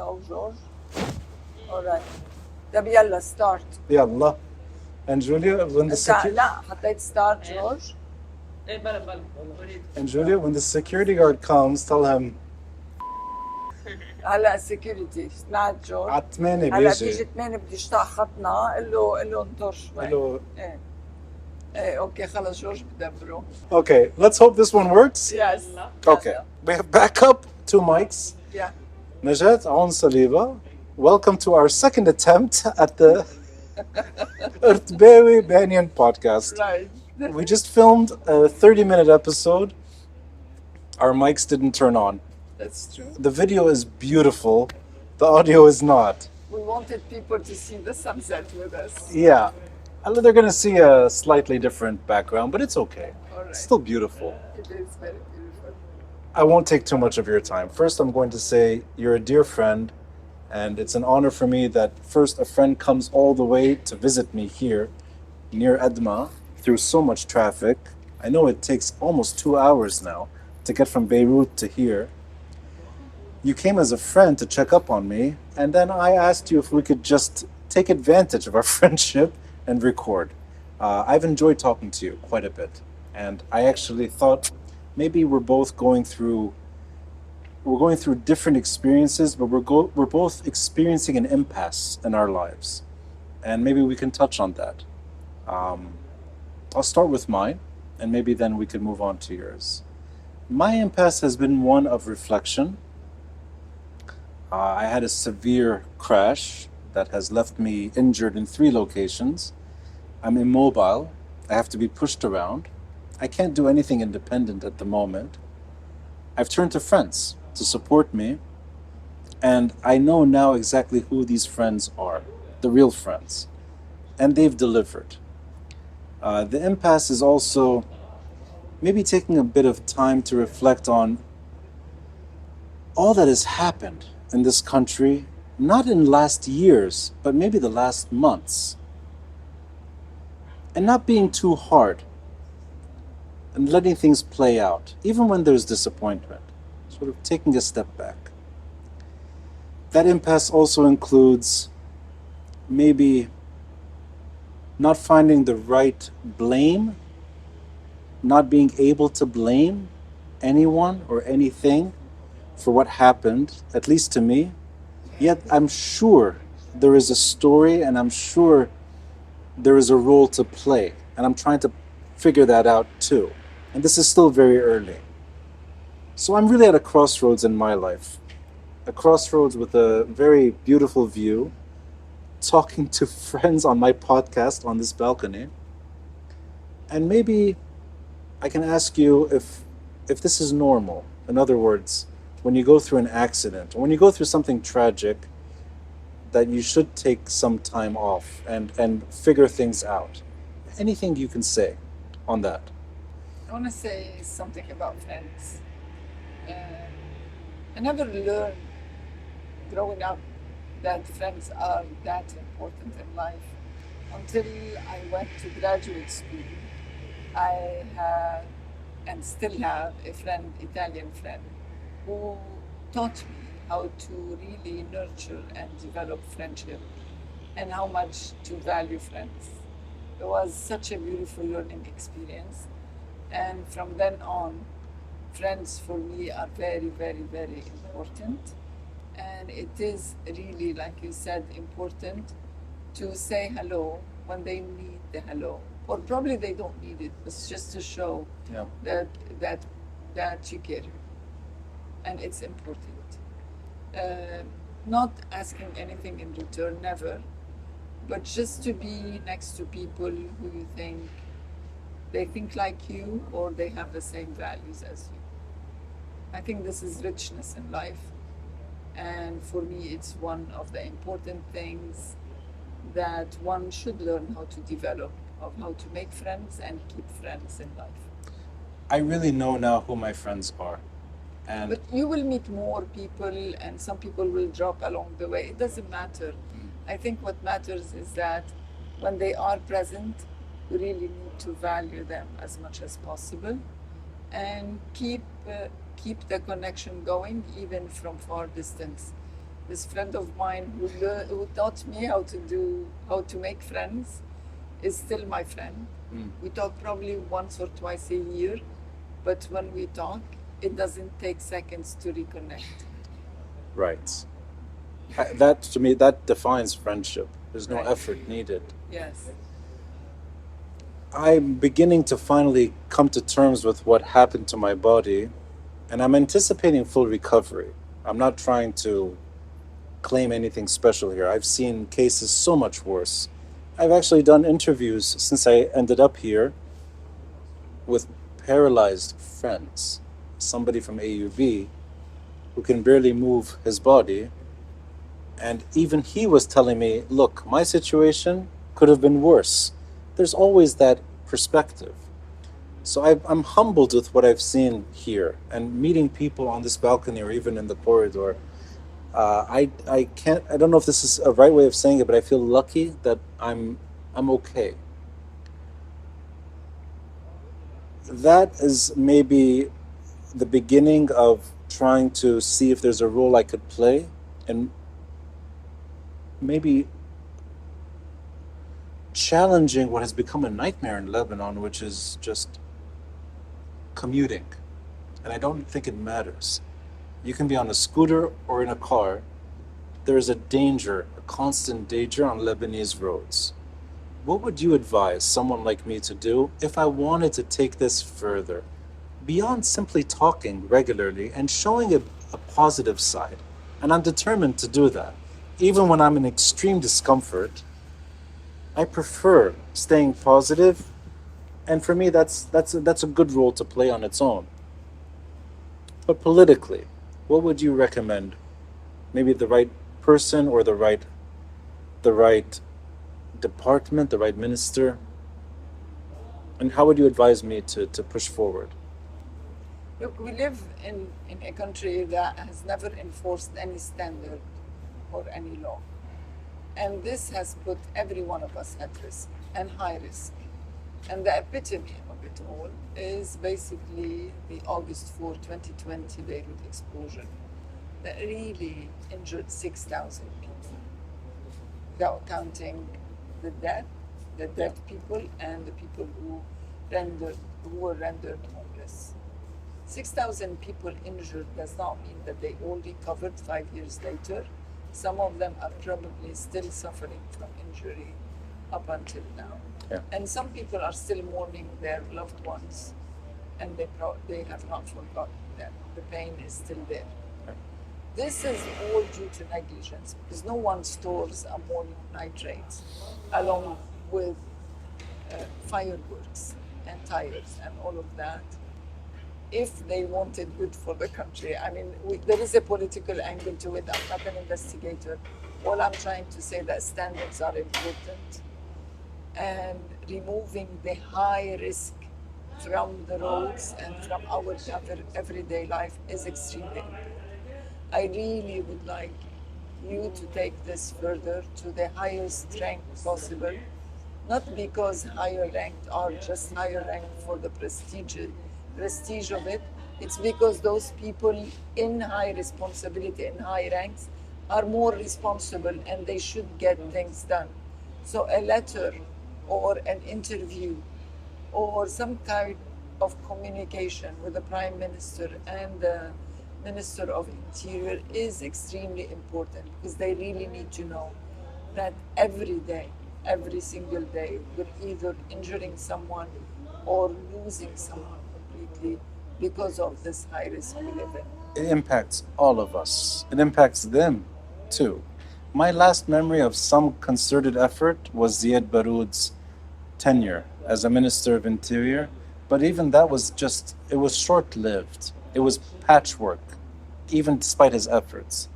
أو جورج. alright. طب يلا start. يلا. And Julia, when the لا حطيت start جورج. And Julia, when the security guard comes, tell him هلا security سمعت جورج. على 8 هلا بيجي. بيجي 8 بده يشتاق خطنا. قل له انطر شوي. قل ايه اوكي خلص جورج بدبره. Okay, let's hope this one works. Yes. Okay, we have backup 2 mics. Yeah. Najat Aoun Saliba, welcome to our second attempt at the Ertbewi Banyan podcast. Right. We just filmed a 30-minute episode. Our mics didn't turn on. That's true. The video is beautiful. The audio is not. We wanted people to see the sunset with us. Yeah. They're going to see a slightly different background, but it's okay. All right. It's still beautiful. It is very beautiful. I won't take too much of your time. First, I'm going to say you're a dear friend, and it's an honor for me that first a friend comes all the way to visit me here near Edma through so much traffic. I know it takes almost 2 hours now to get from Beirut to here. You came as a friend to check up on me, and then I asked you if we could just take advantage of our friendship and record. I've enjoyed talking to you quite a bit, and I actually thought maybe we're going through different experiences, but we're both experiencing an impasse in our lives, and maybe we can touch on that. I'll start with mine, and maybe then we can move on to yours. My impasse has been one of reflection. I had a severe crash that has left me injured in 3 locations. I'm immobile. I have to be pushed around. I can't do anything independent at the moment. I've turned to friends to support me, and I know now exactly who these friends are, the real friends, and they've delivered. The impasse is also maybe taking a bit of time to reflect on all that has happened in this country, not in last years, but maybe the last months. And not being too hard and letting things play out, even when there's disappointment, sort of taking a step back. That impasse also includes maybe not finding the right blame, not being able to blame anyone or anything for what happened, at least to me. Yet I'm sure there is a story, and I'm sure there is a role to play, and I'm trying to figure that out too. And this is still very early. So I'm really at a crossroads in my life. A crossroads with a very beautiful view, talking to friends on my podcast on this balcony. And maybe I can ask you if this is normal. In other words, when you go through an accident, or when you go through something tragic, that you should take some time off and figure things out. Anything you can say on that? I want to say something about friends. I never learned growing up that friends are that important in life until I went to graduate school. I had and still have a friend, Italian friend, who taught me how to really nurture and develop friendship and how much to value friends. It was such a beautiful learning experience. And from then on, friends for me are very, very, very important. And it is really, like you said, important to say hello when they need the hello. Or probably they don't need it, but it's just to show that you care. And it's important. Not asking anything in return, never, but just to be next to people who you think they think like you or they have the same values as you. I think this is richness in life, and for me it's one of the important things that one should learn how to develop, of how to make friends and keep friends in life. I really know now who my friends are. But you will meet more people, and some people will drop along the way. It doesn't matter. I think what matters is that when they are present, we really need to value them as much as possible and keep the connection going, even from far distance. This friend of mine who taught me how to make friends is still my friend. We talk probably once or twice a year, but when we talk, it doesn't take seconds to reconnect. Right. That, to me, that defines friendship. There's no Right. effort needed. Yes. I'm beginning to finally come to terms with what happened to my body, and I'm anticipating full recovery. I'm not trying to claim anything special here. I've seen cases so much worse. I've actually done interviews since I ended up here with paralyzed friends. Somebody from AUB who can barely move his body. And even he was telling me, look, my situation could have been worse. There's always that perspective. So I'm humbled with what I've seen here and meeting people on this balcony or even in the corridor. I can't. I don't know if this is a right way of saying it, but I feel lucky that I'm okay. That is maybe the beginning of trying to see if there's a role I could play, and maybe challenging what has become a nightmare in Lebanon, which is just commuting. And I don't think it matters. You can be on a scooter or in a car. There is a danger, a constant danger on Lebanese roads. What would you advise someone like me to do if I wanted to take this further? Beyond simply talking regularly and showing a positive side. And I'm determined to do that. Even when I'm in extreme discomfort, I prefer staying positive, and for me, that's a good role to play on its own. But politically, what would you recommend? Maybe the right person or the right department, the right minister, and how would you advise me to push forward? Look, we live in a country that has never enforced any standard or any law. And this has put every one of us at risk and high risk. And the epitome of it all is basically the August 4, 2020 Beirut explosion that really injured 6,000 people, without counting the dead people and the people who were rendered homeless. 6,000 people injured does not mean that they all recovered 5 years later. Some of them are probably still suffering from injury up until now. Yeah. And some people are still mourning their loved ones, and they have not forgotten them. The pain is still there. Yeah. This is all due to negligence because no one stores ammonium nitrate along with fireworks and tires and all of that if they wanted good for the country. I mean, there is a political angle to it. I'm not an investigator. All I'm trying to say that standards are important, and removing the high risk from the roads and from our everyday life is extremely important. I really would like you to take this further to the highest rank possible, not because higher ranked are just higher ranked for the prestige of it. It's because those people in high responsibility and high ranks are more responsible and they should get things done. So a letter or an interview or some kind of communication with the Prime Minister and the Minister of Interior is extremely important because they really need to know that every day, every single day, we're either injuring someone or losing someone completely because of this high risk we live in. It impacts all of us. It impacts them too. My last memory of some concerted effort was Ziad Baroud's tenure as a Minister of Interior, but even that was it was short lived. It was patchwork, even despite his efforts.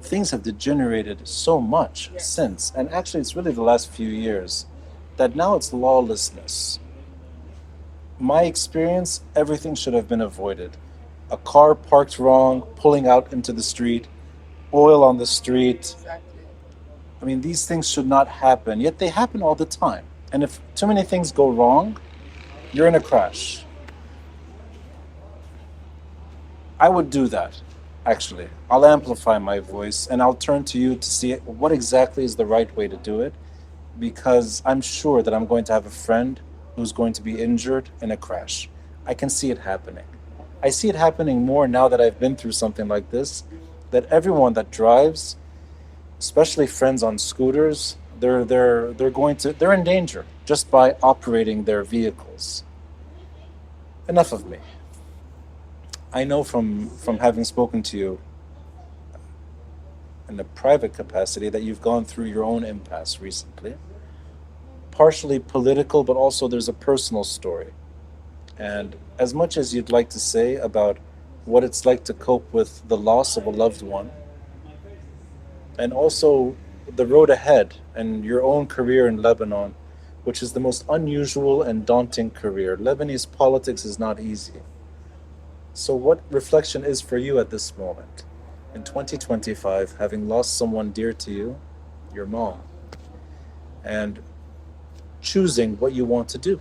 Things have degenerated so much since, and actually, it's really the last few years that now it's lawlessness. My experience, everything should have been avoided. A car parked wrong, pulling out into the street, oil on the street. Exactly. I mean, these things should not happen, yet they happen all the time. And if too many things go wrong, you're in a crash. I would do that. actually. I'll amplify my voice and I'll turn to you to see what exactly is the right way to do it because I'm sure that I'm going to have a friend who's going to be injured in a crash. I can see it happening. I see it happening more now that I've been through something like this, that everyone that drives, especially friends on scooters, they're in danger just by operating their vehicles. Enough of me. I know from having spoken to you in a private capacity that you've gone through your own impasse recently. Partially political, but also there's a personal story. And as much as you'd like to say about what it's like to cope with the loss of a loved one, and also the road ahead and your own career in Lebanon, which is the most unusual and daunting career. Lebanese politics is not easy. So, what reflection is for you at this moment? In 2025, having lost someone dear to you, your mom, and choosing what you want to do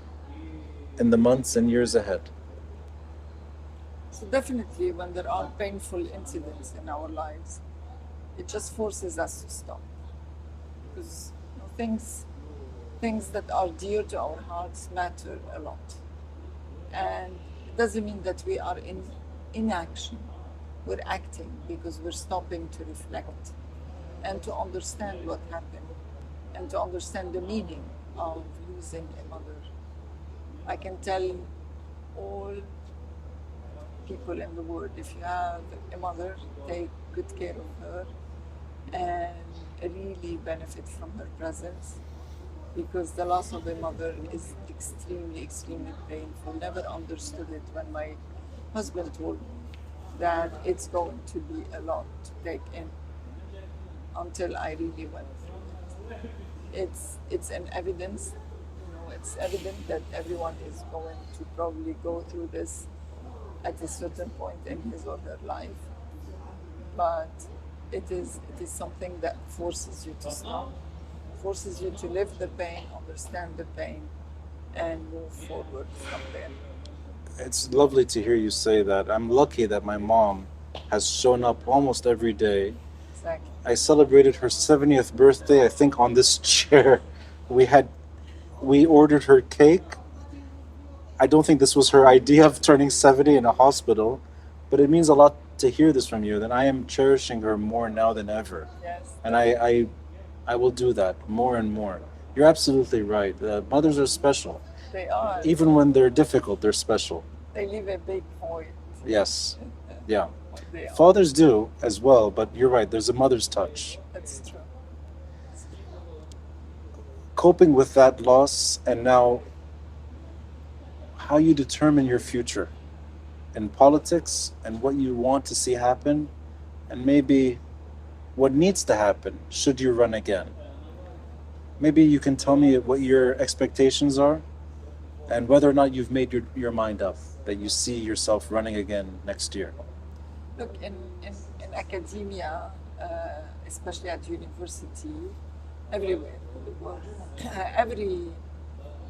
in the months and years ahead. So definitely, when there are painful incidents in our lives, it just forces us to stop because things that are dear to our hearts matter a lot, and it doesn't mean that we are in inaction. We're acting because we're stopping to reflect and to understand what happened and to understand the meaning of losing a mother. I can tell all people in the world, if you have a mother, take good care of her and really benefit from her presence because the loss of a mother is extremely, extremely painful. Never understood it when my husband told me that it's going to be a lot to take in until I really went through it. It's an evidence, it's evident that everyone is going to probably go through this at a certain point in his or her life, but it is something that forces you to stop, forces you to live the pain, understand the pain, and move forward from there. It's lovely to hear you say that. I'm lucky that my mom has shown up almost every day. Exactly. I celebrated her 70th birthday, I think, on this chair. We had we ordered her cake. I don't think this was her idea of turning 70 in a hospital, but it means a lot to hear this from you. That I am cherishing her more now than ever. Yes, And I will do that more and more. You're absolutely right. Mothers are special. they are. Even when they're difficult, they're special. They leave a big void. Yes. Yeah. They are. Fathers do as well, but you're right. There's a mother's touch. That's true. Coping with that loss and now how you determine your future in politics and what you want to see happen and maybe what needs to happen should you run again. Maybe you can tell me what your expectations are and whether or not you've made your mind up that you see yourself running again next year. Look, in academia, especially at university, everywhere in the world, every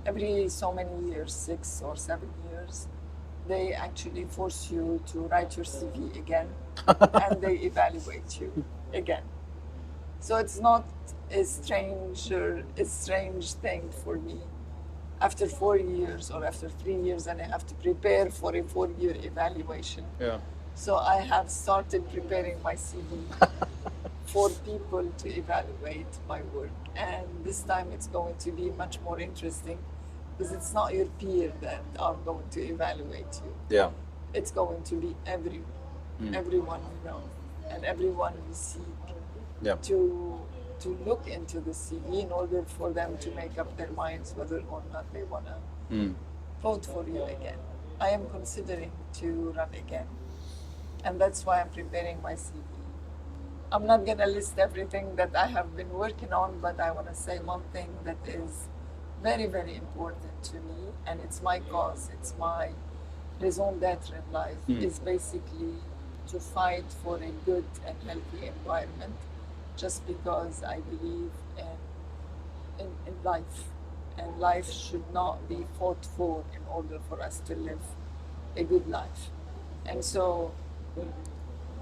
every so many years, 6 or 7 years, they actually force you to write your CV again, and they evaluate you again. So it's not a strange thing for me. After 4 years or after 3 years, and I have to prepare for a 4 year evaluation. Yeah. So I have started preparing my CV for people to evaluate my work. And this time it's going to be much more interesting because it's not your peer that are going to evaluate you. Yeah. It's going to be everyone you know, and everyone you seek Yeah. to look into the CV in order for them to make up their minds whether or not they want to vote for you again. I am considering to run again, and that's why I'm preparing my CV. I'm not going to list everything that I have been working on, but I want to say one thing that is very, very important to me, and it's my cause, it's my raison d'etre in life, is basically to fight for a good and healthy environment, just because I believe in life, and life should not be fought for in order for us to live a good life. And so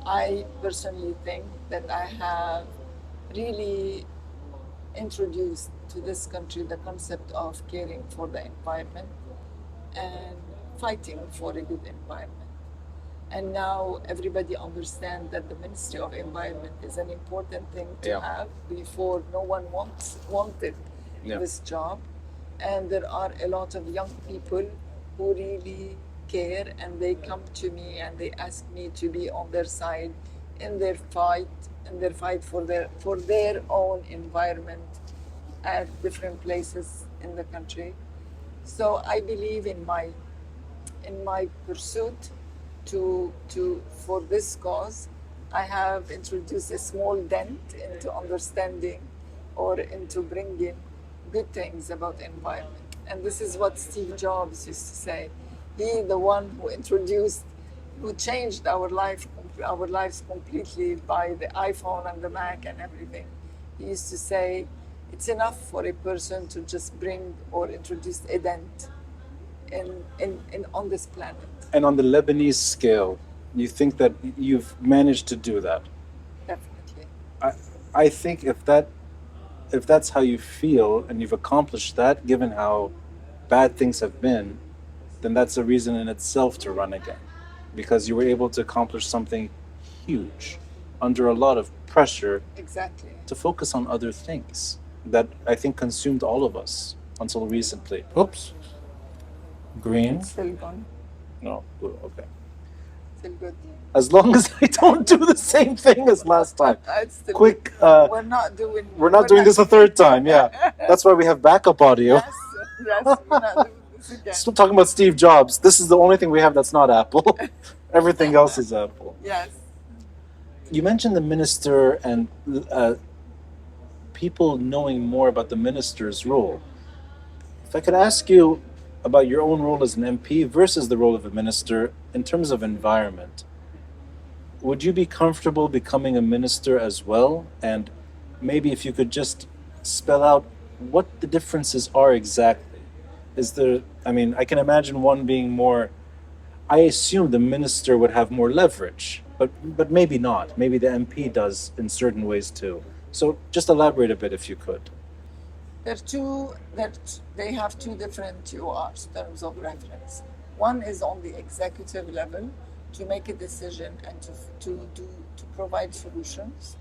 I personally think that I have really introduced to this country the concept of caring for the environment and fighting for a good environment. And now everybody understands that the Ministry of Environment is an important thing to Yeah. have. Before, no one wanted Yeah. this job. And there are a lot of young people who really care, and they come to me and they ask me to be on their side in their fight for their own environment at different places in the country. So I believe in my pursuit to for this cause, I have introduced a small dent into understanding or into bringing good things about environment. And this is what Steve Jobs used to say. He, the one who changed our lives completely by the iPhone and the Mac and everything. He used to say, it's enough for a person to just bring or introduce a dent in on this planet. And on the Lebanese scale, you think that you've managed to do that? Definitely. I think if that's how you feel and you've accomplished that, given how bad things have been, then that's a reason in itself to run again, because you were able to accomplish something huge under a lot of pressure. Exactly. To focus on other things that I think consumed all of us until recently. Oops. Green? Still gone. No, blue. Okay. Still good. As long as I don't do the same thing as last time. It's still Quick. we're not doing. We're not doing this a third time. Yeah, that's why we have backup audio. Yes, yes, we're not doing this again. Still talking about Steve Jobs. This is the only thing we have that's not Apple. Everything else is Apple. Yes. You mentioned the minister and people knowing more about the minister's role. If I could ask you about your own role as an MP versus the role of a minister in terms of environment, would you be comfortable becoming a minister as well? And maybe if you could just spell out what the differences are exactly. Is there, I mean, I can imagine one being more, I assume the minister would have more leverage, but maybe not. Maybe the MP does in certain ways too. So just elaborate a bit if you could. They have two different URs, terms of reference. One is on the executive level to make a decision and to provide solutions.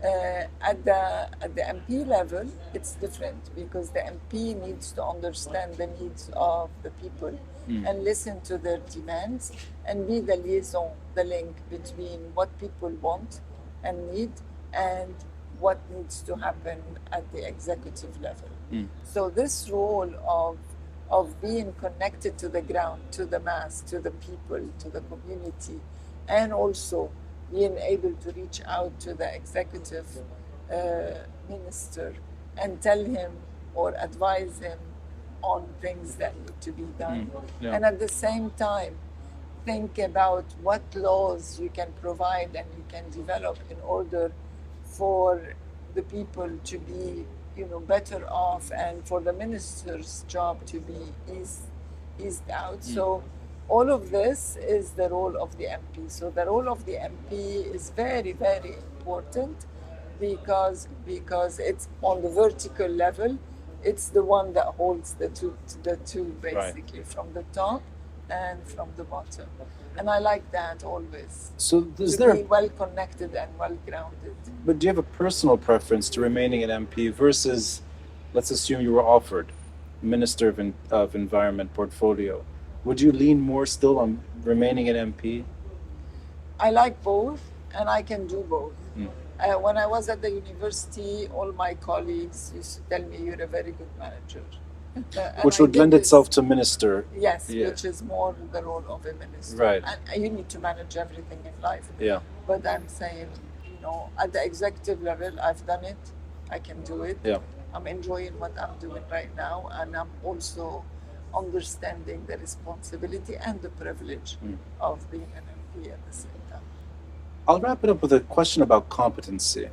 At the MP level, it's different because the MP needs to understand the needs of the people and listen to their demands and be the liaison, the link between what people want and need and what needs to happen at the executive level. So this role of being connected to the ground, to the mass, to the people, to the community, and also being able to reach out to the executive minister and tell him or advise him on things that need to be done. Yeah. And at the same time, think about what laws you can provide and you can develop in order for the people to be, better off and for the minister's job to be eased out. So all of this is the role of the MP. So the role of the MP is very, very important because it's on the vertical level. It's the one that holds the two basically, right, from the top and from the bottom. And I like that always. So is to there be well connected and well grounded. But do you have a personal preference to remaining an MP versus, let's assume you were offered Minister of Environment portfolio? Would you lean more still on remaining an MP? I like both, and I can do both. When I was at the university, all my colleagues used to tell me, you're a very good manager. Which would lend itself to minister. Yes, yeah. Which is more the role of a minister. Right. And you need to manage everything in life. Yeah. But I'm saying, at the executive level, I've done it. I can do it. Yeah. I'm enjoying what I'm doing right now, and I'm also understanding the responsibility and the privilege of being an MP at the same time. I'll wrap it up with a question about competency.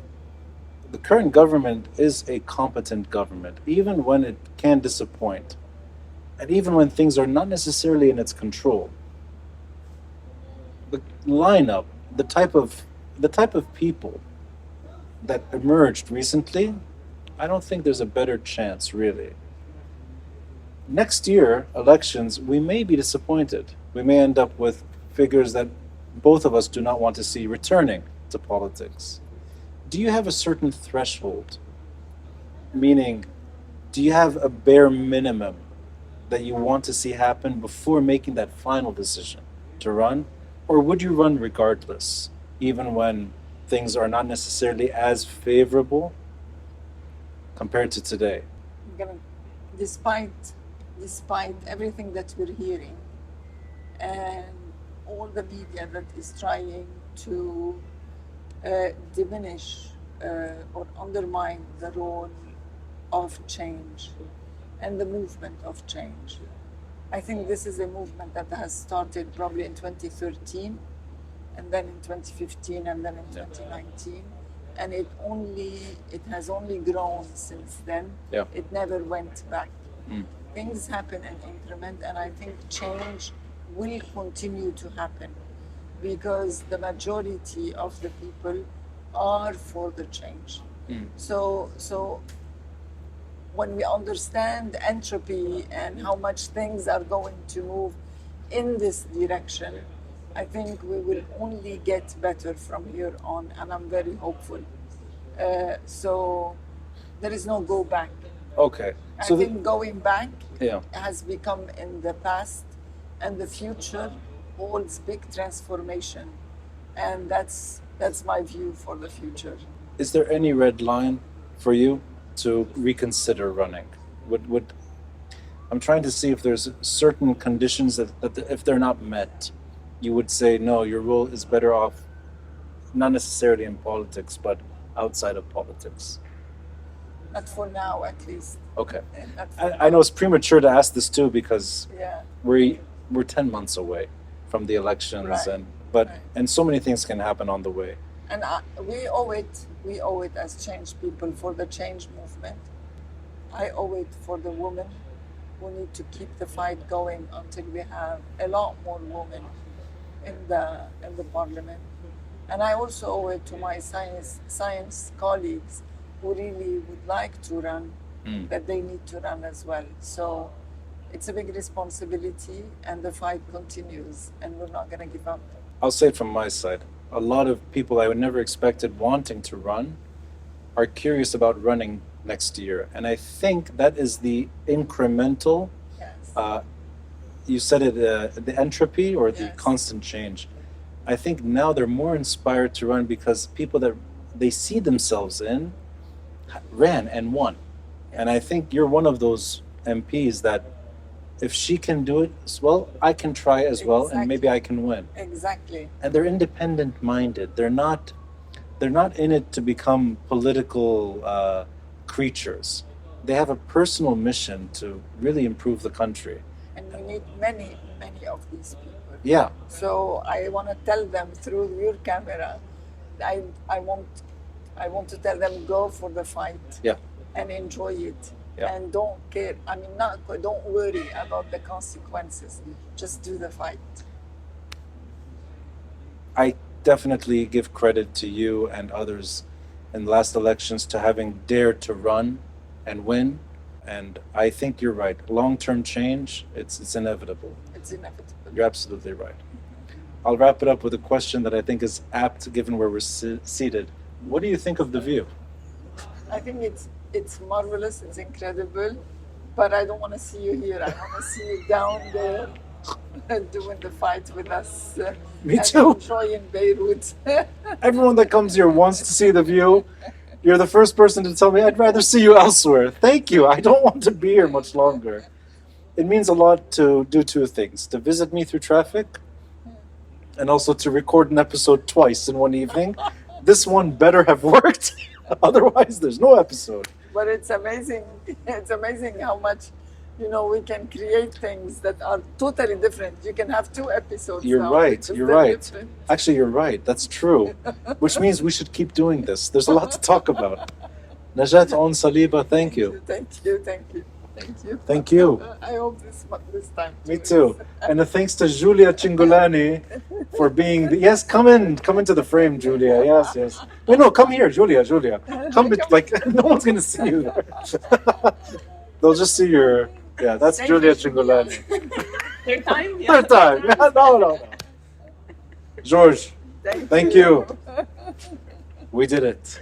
The current government is a competent government, even when it can disappoint, and even when things are not necessarily in its control. The lineup the type of the type of people that emerged recently, I don't think there's a better chance, really. Next year, elections, we may be disappointed. We may end up with figures that both of us do not want to see returning to politics. Do you have a certain threshold? Meaning, do you have a bare minimum that you want to see happen before making that final decision to run? Or would you run regardless, even when things are not necessarily as favorable compared to today? Gonna, despite despite everything that we're hearing and all the media that is trying to diminish or undermine the role of change and the movement of change. I think this is a movement that has started probably in 2013 and then in 2015 and then in 2019, and it has only grown since then. Yeah. It never went back. Things happen in increment, and I think change will continue to happen because the majority of the people are for the change. So when we understand entropy and how much things are going to move in this direction, I think we will only get better from here on, and I'm very hopeful. So there is no go back. Okay. I So think going back yeah. has become in the past, and the future holds big transformation, and that's my view for the future. Is there any red line for you to reconsider running? Would I'm trying to see if there's certain conditions that if they're not met, you would say no, your role is better off, not necessarily in politics, but outside of politics. Not for now, at least. Okay. Not for I know it's premature to ask this too because Yeah. we're 10 months away from the elections, Right. But Right. and so many things can happen on the way. And we owe it as change people for the change movement. I owe it for the women who need to keep the fight going until we have a lot more women in the parliament. And I also owe it to my science colleagues who really would like to run, that they need to run as well. So it's a big responsibility, and the fight continues, and we're not going to give up. I'll say it from my side. A lot of people I would never expected wanting to run are curious about running next year. And I think that is the incremental, Yes. you said it, the entropy or the Yes. constant change. I think now they're more inspired to run because people that they see themselves in ran and won. And I think you're one of those MPs that if she can do it as well, I can try as well, and maybe Exactly. I can win. Exactly. And they're independent minded. They're not in it to become political creatures. They have a personal mission to really improve the country. And we need many of these people. Yeah. So I want to tell them through your camera, I want to tell them, go for the fight. Yeah. And enjoy it. Yeah. And don't care. I mean, don't worry about the consequences. Just do the fight. I definitely give credit to you and others in the last elections to having dared to run and win. And I think you're right. Long-term change, it's inevitable. It's inevitable. You're absolutely right. I'll wrap it up with a question that I think is apt given where we're seated. What do you think of the view? I think it's marvelous. It's incredible. But I don't want to see you here. I want to see you down there doing the fight with us. Me and too. enjoying Beirut. Everyone that comes here wants to see the view. You're the first person to tell me I'd rather see you elsewhere. Thank you. I don't want to be here much longer. It means a lot to do two things: to visit me through traffic and also to record an episode twice in one evening. This one better have worked. Otherwise, there's no episode. But it's amazing. It's amazing how much, we can create things that are totally different. You can have two episodes. You're now, right. because You're they're right. different. Actually, you're right. That's true. Which means we should keep doing this. There's a lot to talk about. Najat Aoun Saliba, thank you. Thank you. Thank you. Thank you. Thank you. I hope this time. Me too. And a thanks to Julia Cingolani for being the, yes, come into the frame, Julia. Yes. Wait, no, come here, Julia. Come, like, no one's going to see you there. They'll just see your, yeah, that's Julia Cingolani. Third time? Yeah. Third time. No. George, thank you. We did it.